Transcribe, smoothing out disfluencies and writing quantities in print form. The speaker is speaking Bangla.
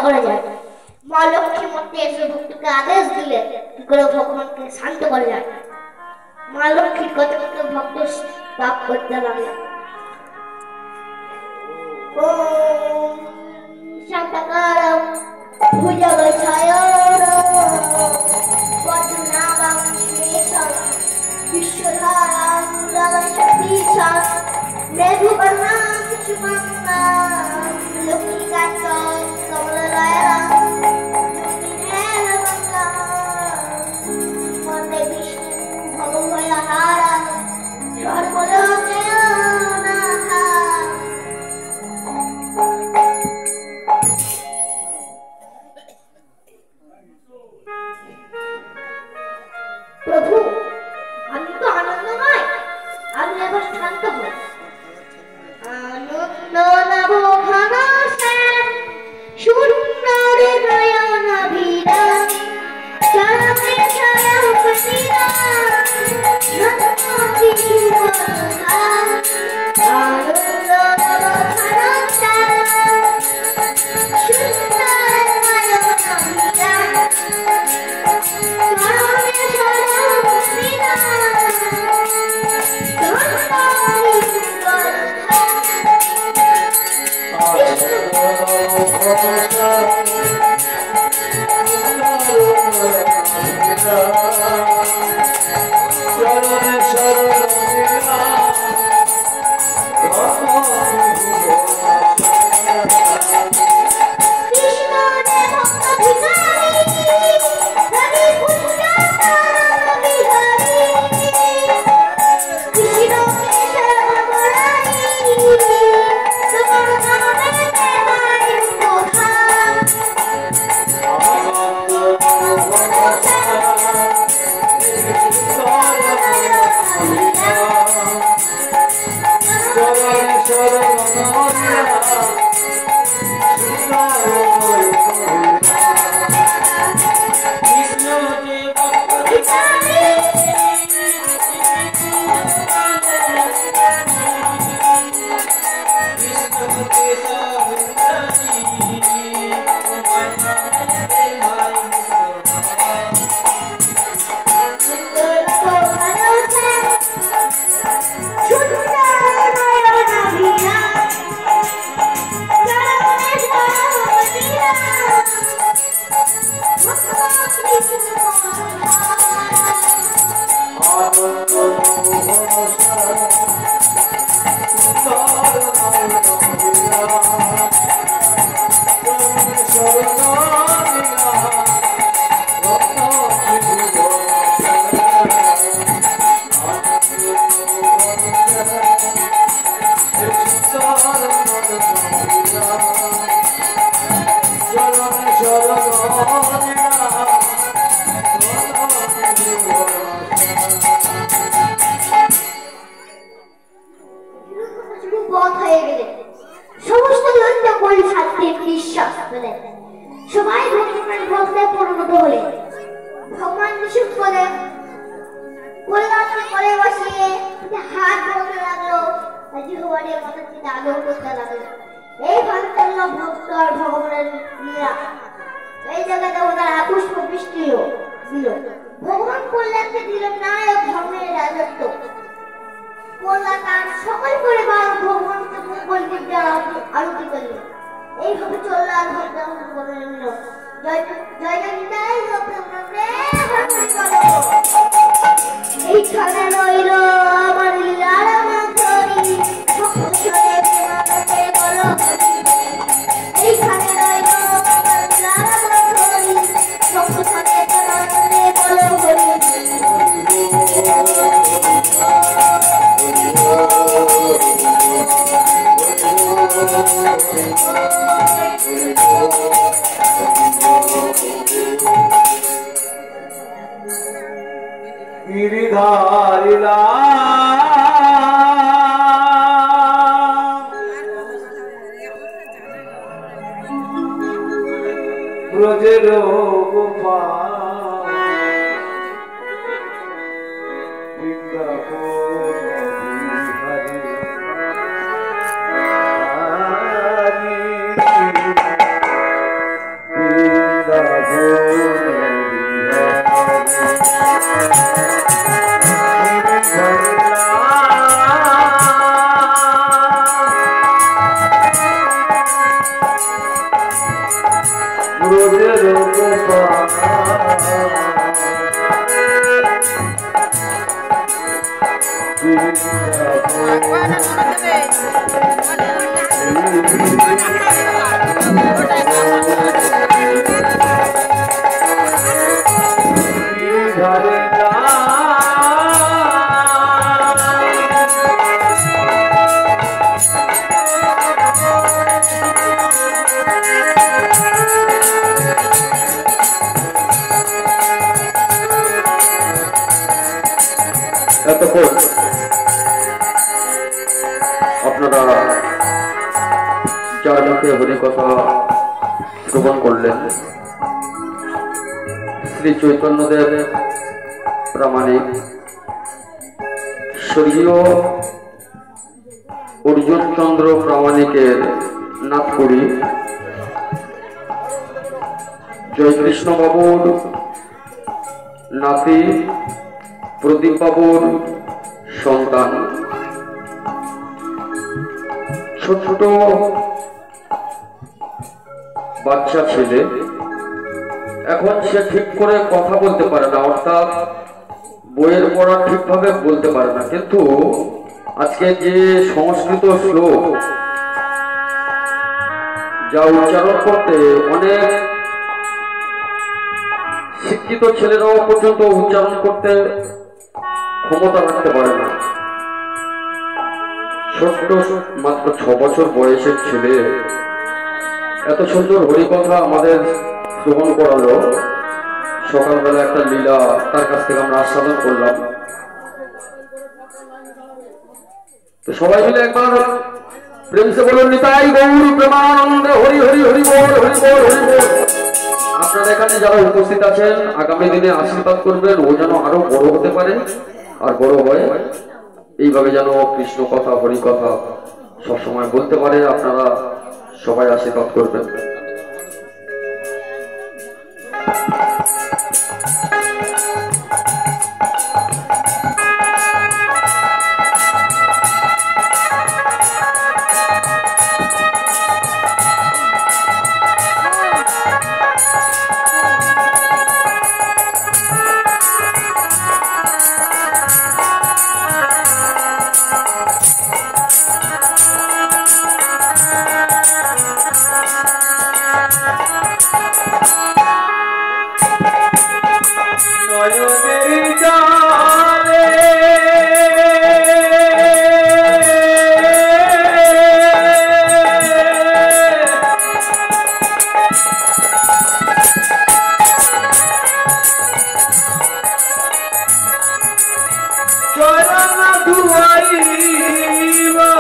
করা যায়। মা লক্ষ্মী মধ্যে এসে ভক্তকে আদেশ দিলে কি করে ভগবানকে শান্ত করা যায়। মা লক্ষ্মীর কথা মতো ভক্ত পাপ করতে লাগলো। ওম শান্তকারম ভুজগশায়নম পদ্মনাভং সুরেশম বিশ্বধারং গগনসদৃশম মেঘবর্ণং শুভঙ্করং লক্ষ্মীকান্তং কমলালয়ং নীলমঙ্গলং বন্দে বিষ্ণুং ভবভয়হারং সর্বলোকনাথং। প্রভু, আমি তো আনন্দময়, আমি এবার শান্ত হই। আনন্দ নব ঘনশ্যাম সুন্দর নয়ন বিরাম চরণে চরণ প্রতিরাম নতমতি শুভধাম। আনন্দ নব ঘনশ্যাম সুন্দর নয়ন বিরাম চরণে চরণ প্রতিরাম নতমতি শুভধাম। সবাই ভগবানের ভক্তে পরিণত হলে ভগবান বিষ্ণু বলে করে বসিয়ে হাত ধরতে লাগলো, জিহ্বারে মাথাটিতে আদর করতে লাগলো। এইভাবে চলল ভক্ত আর ভগবানের লীলা। এই জায়গায় দেবতারা পুষ্প বৃষ্টি দিল। ভগবান কল্যাণকে দিল নায়ক ধর্মের রাজত্ব। কল্যাণ তার সকল পরিবার ভগবানকে মঙ্গল বিদ্যার আরতি করল। এইভাবে চলল আর ভক্ত বলে নিল জয় জয় নিতাই এইখানে রইল আমার লীলার মাধুরী এইখানে রইল আমার লীলার মাধুরী বলো হরি। गिरिधारिला ब्रजेर गोपाल ব্রজের গোপাল এতক্ষণ আপনারা যার মুখে হরি কথা শ্রবণ করলেন শ্রী চৈতন্যদেব প্রামাণিক স্বর্গীয় অর্জুন চন্দ্র প্রামাণিকের নাথপুরী জয়কৃষ্ণ বাবুর নাতি প্রদীপ বাবুর সন্তান ছোট ছোট বাচ্চা ছেলে এখন সে ঠিক করে কথা বলতে পারে না, অর্থাৎ বইয়ের পড়া ঠিকভাবে বলতে পারে না, কিন্তু আজকে যে সংস্কৃত শ্লোক যা উচ্চারণ করতে অনেক শিক্ষিত ছেলেরাও পর্যন্ত উচ্চারণ করতে ক্ষমতা রাখতে পারে না, ছোট্ট মাত্র 6 বছর বয়সের ছেলে এত সুন্দর হরিকথা আমাদের শ্রবণ করালো। সকালবেলা একটা লীলা তার কাছ থেকে আমরা আস্বাদন করলাম। তো সবাই মিলে একবার প্রেম সে বলুন নিতাই গৌর প্রেমানন্দে হরি হরি হরি বল হরি বল হরি বল। আপনারা এখানে যারা উপস্থিত আছেন আগামী দিনে আশীর্বাদ করবেন, ও যেন আরো বড় হতে পারে, আর বড় হয় এইভাবে যেন কৃষ্ণ কথা হরি কথা সবসময় বলতে পারে। আপনারা সবাই আশীর্বাদ করবেন। চরণ ধুয়াইবা